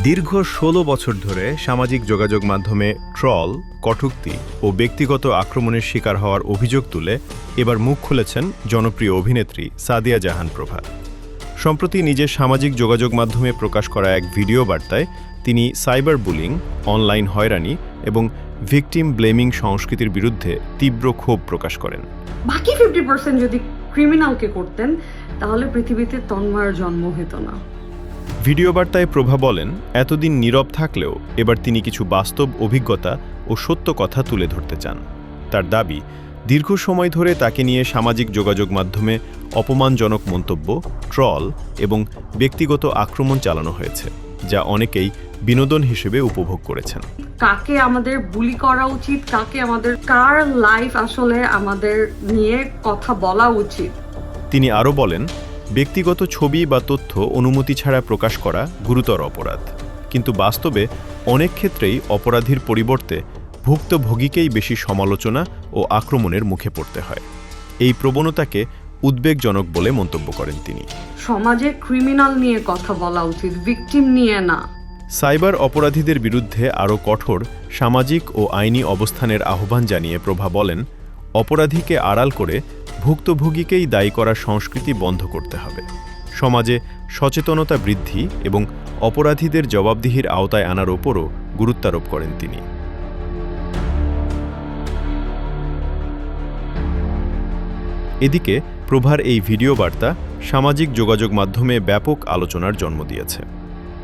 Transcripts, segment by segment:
দীর্ঘ ১৬ বছর ধরে সামাজিক যোগাযোগ মাধ্যমে ট্রল, কটূক্তি ও ব্যক্তিগত আক্রমণের শিকার হওয়ার অভিযোগ তুলে এবার মুখ খুলেছেন জনপ্রিয় অভিনেত্রী সাদিয়া জাহান প্রভা। সম্প্রতি নিজের সামাজিক যোগাযোগ মাধ্যমে প্রকাশ করা এক ভিডিও বার্তায় তিনি সাইবার বুলিং, অনলাইন হয়রানি এবং ভিকটিম ব্লেমিং সংস্কৃতির বিরুদ্ধে তীব্র ক্ষোভ প্রকাশ করেন। বাকি 50% যদি ক্রিমিনালকে করতেন তাহলে পৃথিবীতে তন্ময়ের জন্ম হতো না। ভিডিও বার্তায় প্রভা বলেন, এতদিন নীরব থাকলেও এবার তিনি কিছু বাস্তব অভিজ্ঞতা ও সত্য কথা তুলে ধরতে চান। তার দাবি, দীর্ঘ সময় ধরে তাকে নিয়ে সামাজিক যোগাযোগ মাধ্যমে অপমানজনক মন্তব্য, ট্রল এবং ব্যক্তিগত আক্রমণ চালানো হয়েছে, যা অনেকেই বিনোদন হিসেবে উপভোগ করেছেন। কাকে আমাদের বুলি করা উচিত, কার লাইফ আসলে আমাদের নিয়ে কথা বলা উচিত। তিনি আরও বলেন, ব্যক্তিগত ছবি বা তথ্য অনুমতি ছাড়া প্রকাশ করা গুরুতর অপরাধ, কিন্তু বাস্তবে অনেক ক্ষেত্রেই অপরাধীর পরিবর্তে ভুক্তভোগীকেই বেশি সমালোচনা ও আক্রমণের মুখে পড়তে হয়। এই প্রবণতাকে উদ্বেগজনক বলে মন্তব্য করেন তিনি। সমাজে ক্রিমিনাল নিয়ে কথা বলা উচিত, ভিকটিম নিয়ে না। সাইবার অপরাধীদের বিরুদ্ধে আরও কঠোর সামাজিক ও আইনি অবস্থানের আহ্বান জানিয়ে প্রভা বলেন, অপরাধীকে আড়াল করে ভুক্তভোগীকেই দায়ী করার সংস্কৃতি বন্ধ করতে হবে। সমাজে সচেতনতা বৃদ্ধি এবং অপরাধীদের জবাবদিহির আওতায় আনার ওপরও গুরুত্বারোপ করেন তিনি। এদিকে প্রভার এই ভিডিও বার্তা সামাজিক যোগাযোগ মাধ্যমে ব্যাপক আলোচনার জন্ম দিয়েছে।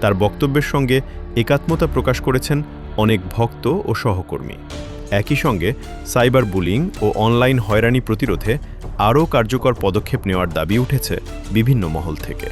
তার বক্তব্যের সঙ্গে একাত্মতা প্রকাশ করেছেন অনেক ভক্ত ও সহকর্মী। একই সঙ্গে সাইবার বুলিং ও অনলাইন হয়রানি প্রতিরোধে আরও কার্যকর পদক্ষেপ নেওয়ার দাবি উঠেছে বিভিন্ন মহল থেকে।